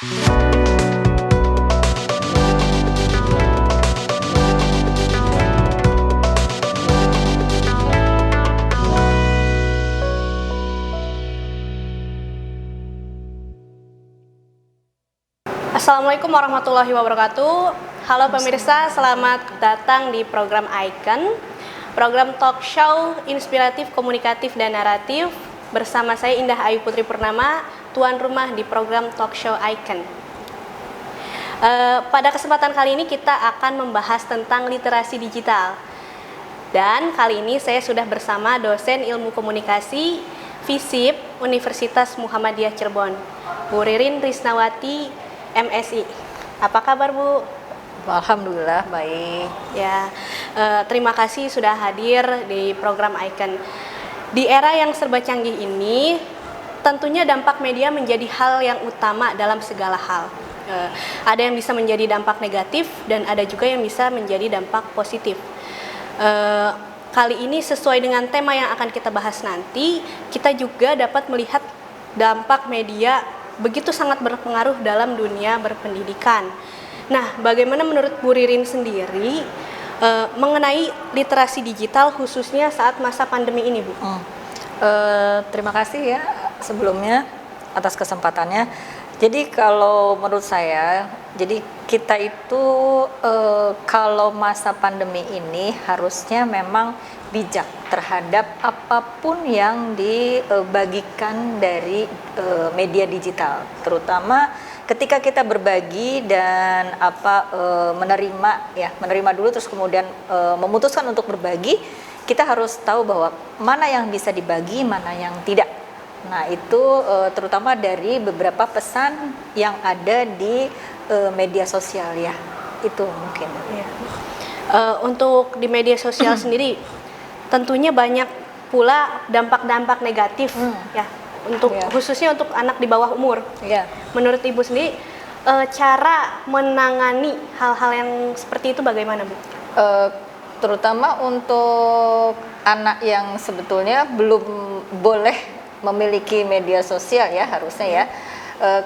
Assalamualaikum warahmatullahi wabarakatuh. Halo pemirsa, selamat datang di program Icon, program talk show inspiratif, komunikatif, dan naratif. Bersama saya Indah Ayu Putri Purnama, tuan rumah di program talk show Icon. Pada kesempatan kali ini kita akan membahas tentang literasi digital. Dan kali ini saya sudah bersama dosen ilmu komunikasi FISIP Universitas Muhammadiyah Cirebon, Bu Ririn Risnawati, MSI. Apa kabar, Bu? Alhamdulillah baik. Ya, terima kasih sudah hadir di program Icon. Di era yang serba canggih ini, tentunya dampak media menjadi hal yang utama dalam segala hal. Ada yang bisa menjadi dampak negatif dan ada juga yang bisa menjadi dampak positif. Kali ini sesuai dengan tema yang akan kita bahas nanti, kita juga dapat melihat dampak media begitu sangat berpengaruh dalam dunia berpendidikan. Nah, bagaimana menurut Bu Ririn sendiri mengenai literasi digital khususnya saat masa pandemi ini, Bu? Terima kasih ya sebelumnya atas kesempatannya. Jadi kalau menurut saya, jadi kita itu kalau masa pandemi ini harusnya memang bijak terhadap apapun yang dibagikan dari media digital, terutama ketika kita berbagi dan menerima dulu terus kemudian memutuskan untuk berbagi, kita harus tahu bahwa mana yang bisa dibagi, mana yang tidak. Nah itu terutama dari beberapa pesan yang ada di media sosial ya, itu mungkin. Ya. Untuk di media sosial sendiri, tentunya banyak pula dampak-dampak negatif ya. Khususnya untuk anak di bawah umur. Yeah. Menurut Ibu sendiri, cara menangani hal-hal yang seperti itu bagaimana, Bu? Terutama untuk anak yang sebetulnya belum boleh memiliki media sosial ya harusnya ya.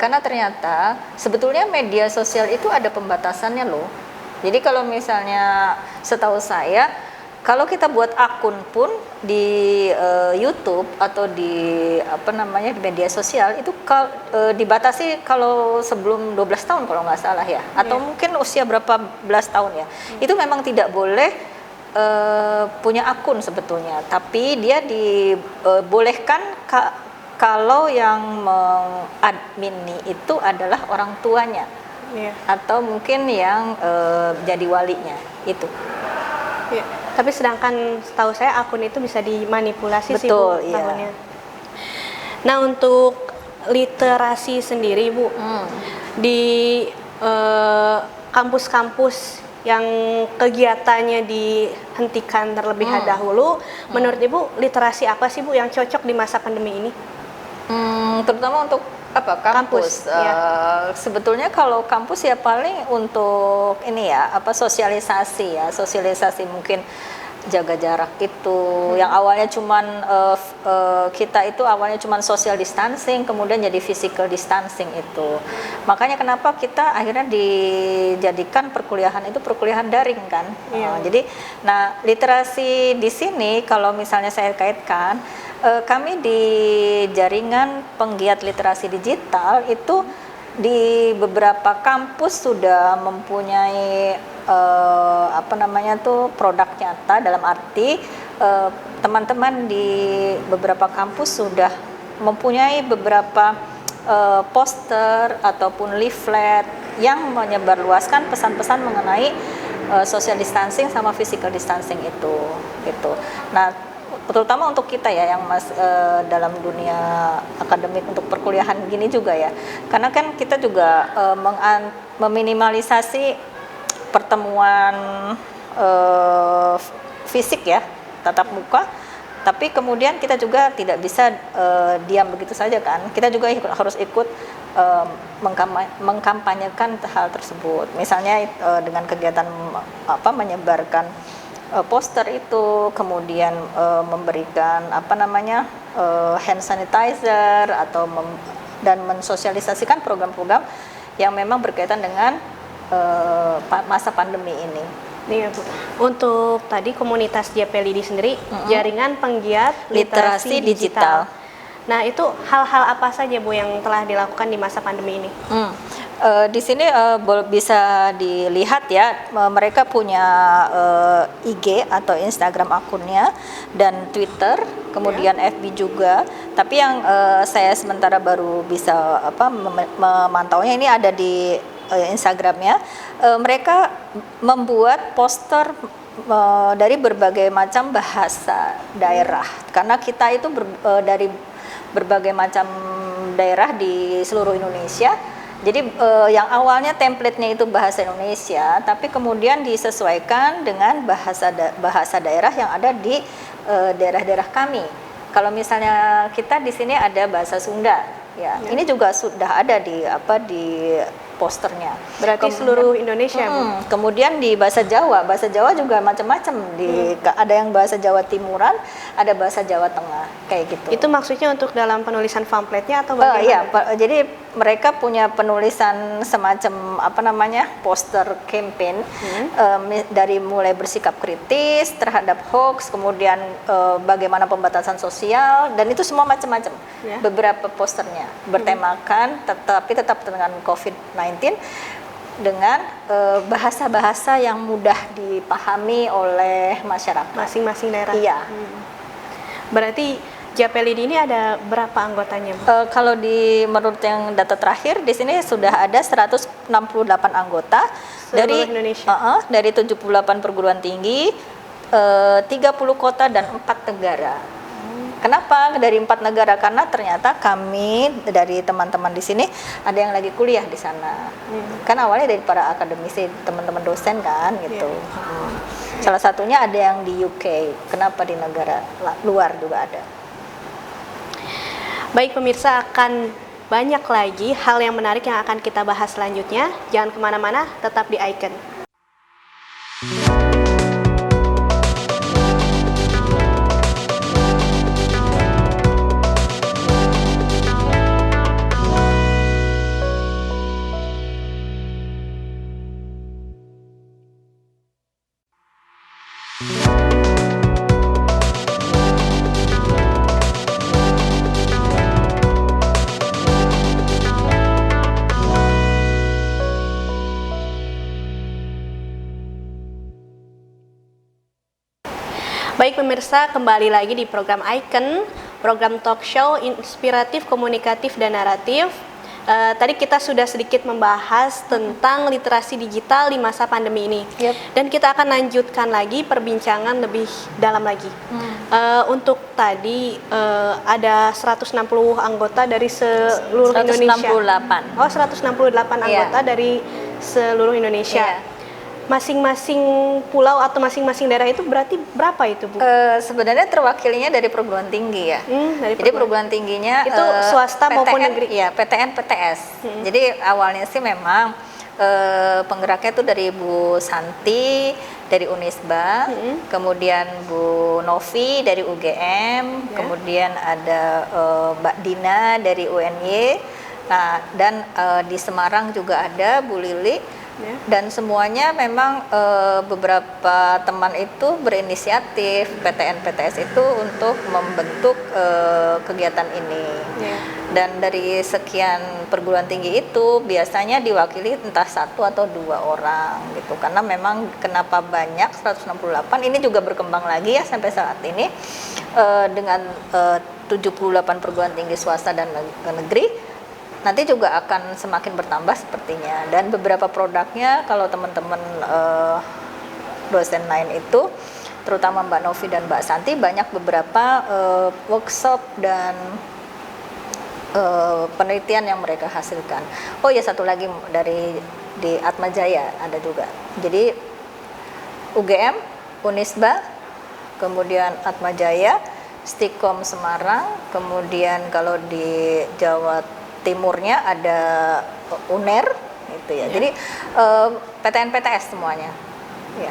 Karena ternyata sebetulnya media sosial itu ada pembatasannya loh. Jadi kalau misalnya setahu saya, kalau kita buat akun pun di YouTube atau di di media sosial itu dibatasi kalau sebelum 12 tahun kalau nggak salah ya, atau mungkin usia berapa belas tahun ya. Itu memang tidak boleh punya akun sebetulnya, tapi dia dibolehkan kalau yang mengadmini itu adalah orang tuanya atau mungkin yang jadi walinya itu. Ya. Tapi sedangkan setahu saya akun itu bisa dimanipulasi. Betul, sih, Bu, tahunnya. Nah, untuk literasi sendiri, Bu, di kampus-kampus yang kegiatannya dihentikan terlebih dahulu, menurut Ibu literasi apa sih, Bu, yang cocok di masa pandemi ini? Terutama untuk kampus. Ya. Sebetulnya kalau kampus ya paling untuk ini ya sosialisasi mungkin jaga jarak itu yang awalnya kita itu awalnya cuman social distancing, kemudian jadi physical distancing itu. Makanya kenapa kita akhirnya dijadikan perkuliahan itu perkuliahan daring kan. Jadi literasi di sini kalau misalnya saya kaitkan, kami di jaringan penggiat literasi digital itu di beberapa kampus sudah mempunyai produk nyata, dalam arti teman-teman di beberapa kampus sudah mempunyai beberapa poster ataupun leaflet yang menyebarluaskan pesan-pesan mengenai social distancing sama physical distancing itu gitu. Nah, terutama untuk kita ya yang dalam dunia akademik untuk perkuliahan gini juga ya, karena kan kita juga meminimalisasi pertemuan fisik ya, tatap muka, tapi kemudian kita juga tidak bisa diam begitu saja kan, kita juga harus ikut mengkampanyekan hal tersebut, misalnya dengan kegiatan menyebarkan poster itu, kemudian memberikan hand sanitizer atau dan mensosialisasikan program-program yang memang berkaitan dengan masa pandemi ini. Iya Bu. Untuk tadi komunitas JPLID sendiri, Jaringan Penggiat Literasi Digital. Nah, itu hal-hal apa saja Bu yang telah dilakukan di masa pandemi ini? Di sini bisa dilihat ya, mereka punya IG atau Instagram akunnya dan Twitter, kemudian FB juga. Tapi yang saya sementara baru bisa memantaunya ini ada di Instagramnya. Mereka membuat poster dari berbagai macam bahasa daerah, karena kita itu dari berbagai macam daerah di seluruh Indonesia. Jadi yang awalnya template-nya itu bahasa Indonesia, tapi kemudian disesuaikan dengan bahasa daerah yang ada di daerah-daerah kami. Kalau misalnya kita di sini ada bahasa Sunda, ya. Ini juga sudah ada di posternya. Berarti seluruh Indonesia, Bu. Kemudian di bahasa Jawa juga macam-macam. Ada yang bahasa Jawa Timuran, ada bahasa Jawa Tengah, kayak gitu. Itu maksudnya untuk dalam penulisan pamfletnya atau bagaimana? Iya, jadi mereka punya penulisan semacam poster campaign, dari mulai bersikap kritis terhadap hoax, kemudian bagaimana pembatasan sosial, dan itu semua macam-macam. Ya. Beberapa posternya bertemakan tapi tetap dengan COVID-19 dengan bahasa-bahasa yang mudah dipahami oleh masyarakat Masing-masing daerah. Iya. Berarti JPLID ini ada berapa anggotanya, Bu? Kalau menurut yang data terakhir di sini sudah ada 168 anggota Seluruh Indonesia. Dari 78 perguruan tinggi, 30 kota dan 4 negara. Kenapa dari 4 negara? Karena ternyata kami dari teman-teman di sini ada yang lagi kuliah di sana. Kan awalnya dari para akademisi, teman-teman dosen kan gitu. Salah satunya ada yang di UK. Kenapa di negara luar juga ada? Baik pemirsa, akan banyak lagi hal yang menarik yang akan kita bahas selanjutnya. Jangan kemana-mana, tetap di Icon. Baik pemirsa, kembali lagi di program Icon, program talk show inspiratif, komunikatif, dan naratif. Tadi kita sudah sedikit membahas tentang literasi digital di masa pandemi ini. Dan kita akan lanjutkan lagi perbincangan lebih dalam lagi. Untuk tadi ada 160 anggota dari seluruh Indonesia. 168. Oh, 168 anggota dari seluruh Indonesia. Masing-masing pulau atau masing-masing daerah itu berarti berapa itu, Bu? Sebenarnya terwakilnya dari perguruan tinggi ya. Jadi perguruan tingginya itu swasta PTN, maupun negeri? Ya, PTN, PTS. Jadi awalnya sih memang penggeraknya itu dari Bu Santi dari Unisba, kemudian Bu Novi dari UGM, kemudian ada Mbak Dina dari UNY. Nah, dan di Semarang juga ada Bu Lili. Dan semuanya memang beberapa teman itu berinisiatif PTN PTS itu untuk membentuk kegiatan ini. Dan dari sekian perguruan tinggi itu biasanya diwakili entah 1 atau 2 orang gitu. Karena memang kenapa banyak 168 ini juga berkembang lagi ya sampai saat ini dengan 78 perguruan tinggi swasta dan negeri. Nanti juga akan semakin bertambah sepertinya, dan beberapa produknya kalau teman-teman dosen lain itu, terutama Mbak Novi dan Mbak Santi, banyak beberapa workshop dan penelitian yang mereka hasilkan. Oh ya, satu lagi di Atmajaya ada juga. Jadi UGM, Unisba, kemudian Atmajaya, Stikom Semarang, kemudian kalau di Jawa Timurnya ada UNER gitu ya. Jadi PTN PTS semuanya. Ya.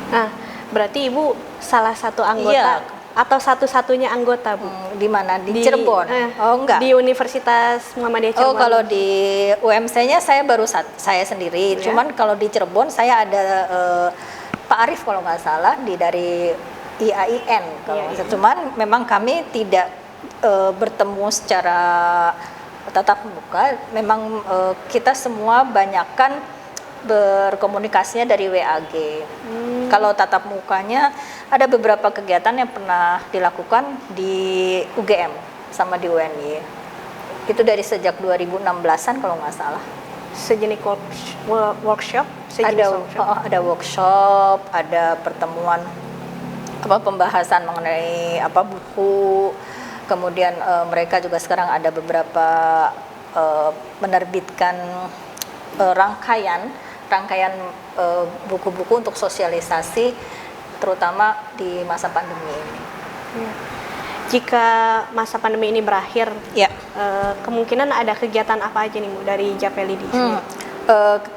Nah, berarti Ibu salah satu anggota atau satu-satunya anggota, Bu? Di mana? Di Cirebon? Oh enggak. Di Universitas Muhammadiyah Cirebon. Oh, kalau di UMC-nya saya baru saya sendiri. Ya. Cuman kalau di Cirebon saya ada Pak Arif kalau nggak salah dari IAIN. Kalau Iya. cuman memang kami tidak bertemu secara tatap muka. Memang kita semua banyakkan berkomunikasinya dari WAG. Kalau tatap mukanya ada beberapa kegiatan yang pernah dilakukan di UGM sama di UNY. Itu dari sejak 2016-an kalau nggak salah. Sejenis workshop, Ada workshop, ada pertemuan pembahasan mengenai buku. Kemudian mereka juga sekarang ada beberapa menerbitkan rangkaian buku-buku untuk sosialisasi terutama di masa pandemi ini. Jika masa pandemi ini berakhir, Ya. Kemungkinan ada kegiatan apa aja nih, Bu, dari Japelidi?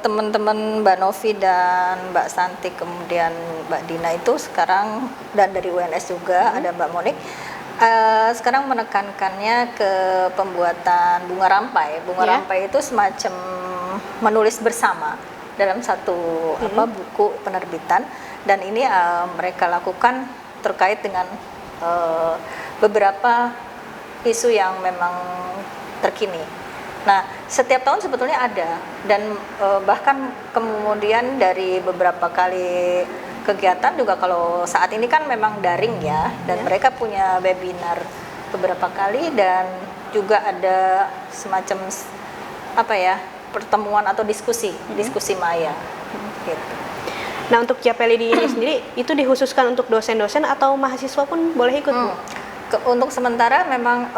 Teman-teman Mbak Novi dan Mbak Santi kemudian Mbak Dina itu sekarang, dan dari UNS juga ada Mbak Monik, sekarang menekankannya ke pembuatan bunga rampai. Bunga rampai itu semacam menulis bersama dalam satu buku penerbitan, dan ini mereka lakukan terkait dengan beberapa isu yang memang terkini. Nah, setiap tahun sebetulnya ada, dan bahkan kemudian dari beberapa kali kegiatan juga, kalau saat ini kan memang daring ya, dan mereka punya webinar beberapa kali, dan juga ada semacam pertemuan atau diskusi maya gitu. Nah, untuk Japelidi ini sendiri itu dikhususkan untuk dosen-dosen atau mahasiswa pun boleh ikut, Bu? Untuk sementara memang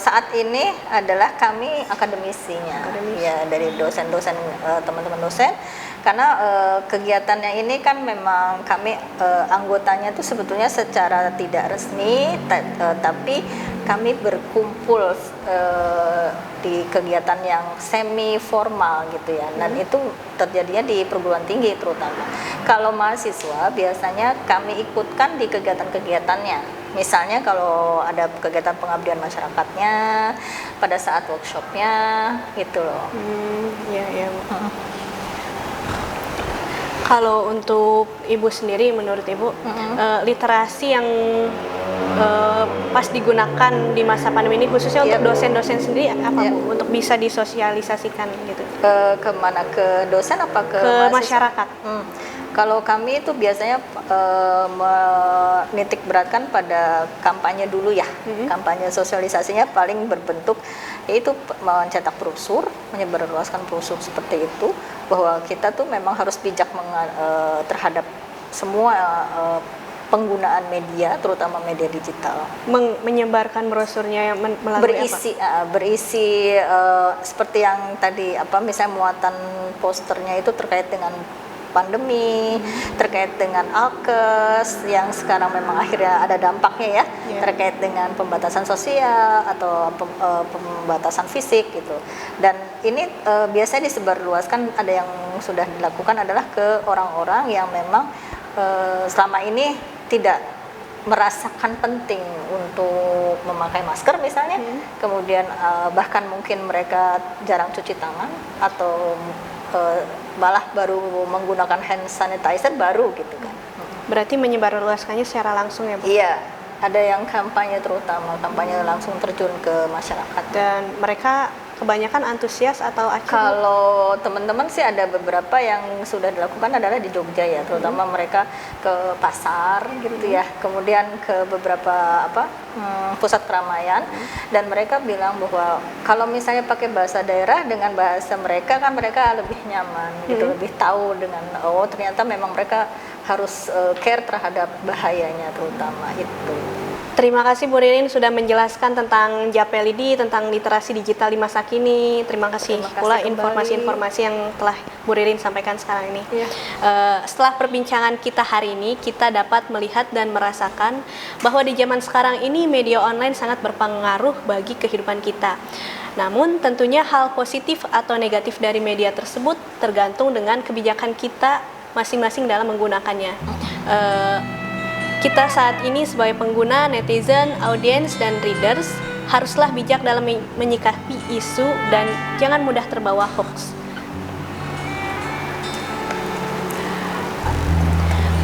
saat ini adalah kami akademisinya, ya, dari dosen-dosen, teman-teman dosen, karena kegiatannya ini kan memang kami anggotanya itu sebetulnya secara tidak resmi, tapi kami berkumpul di kegiatan yang semi formal gitu ya, dan itu terjadinya di perguruan tinggi terutama. Kalau mahasiswa biasanya kami ikutkan di kegiatan-kegiatannya. Misalnya kalau ada kegiatan pengabdian masyarakatnya, pada saat workshopnya, gitu loh. Iya. Kalau untuk Ibu sendiri, menurut Ibu, literasi yang pas digunakan di masa pandemi ini, khususnya untuk dosen-dosen sendiri, apa Bu, untuk bisa disosialisasikan gitu? Kemana? Ke dosen apa ke masyarakat? Kalau kami itu biasanya menitik beratkan pada kampanye dulu ya. Kampanye sosialisasinya paling berbentuk yaitu mencetak brosur, menyebarluaskan brosur seperti itu, bahwa kita tuh memang harus bijak terhadap semua penggunaan media, terutama media digital. Menyebarkan brosurnya yang melalui berisi seperti yang tadi misalnya muatan posternya itu terkait dengan pandemi, terkait dengan alkes yang sekarang memang akhirnya ada dampaknya ya, terkait dengan pembatasan sosial atau pembatasan fisik gitu. Dan ini biasanya disebarluaskan, ada yang sudah dilakukan adalah ke orang-orang yang memang selama ini tidak merasakan penting untuk memakai masker misalnya, kemudian bahkan mungkin mereka jarang cuci tangan atau malah baru menggunakan hand sanitizer baru gitu kan. Berarti menyebarluaskannya secara langsung ya, Bu? Iya, ada yang kampanye, terutama kampanye langsung terjun ke masyarakat. Dan mereka kebanyakan antusias atau acuh? Kalau teman-teman sih ada beberapa yang sudah dilakukan adalah di Jogja ya, terutama mereka ke pasar gitu ya, kemudian ke beberapa pusat keramaian, dan mereka bilang bahwa kalau misalnya pakai bahasa daerah dengan bahasa mereka kan mereka lebih nyaman gitu, lebih tahu dengan ternyata memang mereka harus care terhadap bahayanya terutama itu. Terima kasih Bu Ririn sudah menjelaskan tentang Japelidi, tentang literasi digital di masa kini. Terima kasih pula informasi-informasi yang telah Bu Ririn sampaikan sekarang ini. Setelah perbincangan kita hari ini, kita dapat melihat dan merasakan bahwa di zaman sekarang ini media online sangat berpengaruh bagi kehidupan kita. Namun tentunya hal positif atau negatif dari media tersebut tergantung dengan kebijakan kita masing-masing dalam menggunakannya. Kita saat ini sebagai pengguna, netizen, audiens, dan readers haruslah bijak dalam menyikapi isu dan jangan mudah terbawa hoax.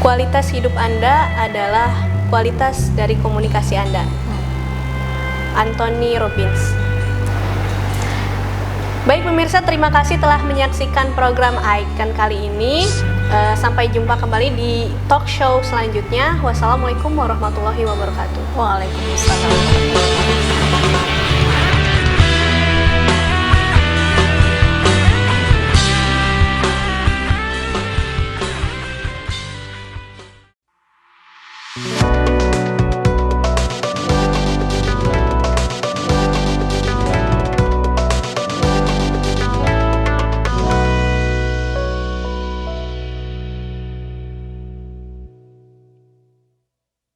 Kualitas hidup Anda adalah kualitas dari komunikasi Anda. Anthony Robbins. Baik pemirsa, terima kasih telah menyaksikan program Icon kali ini. Sampai jumpa kembali di talk show selanjutnya. Wassalamualaikum warahmatullahi wabarakatuh. Waalaikumsalam.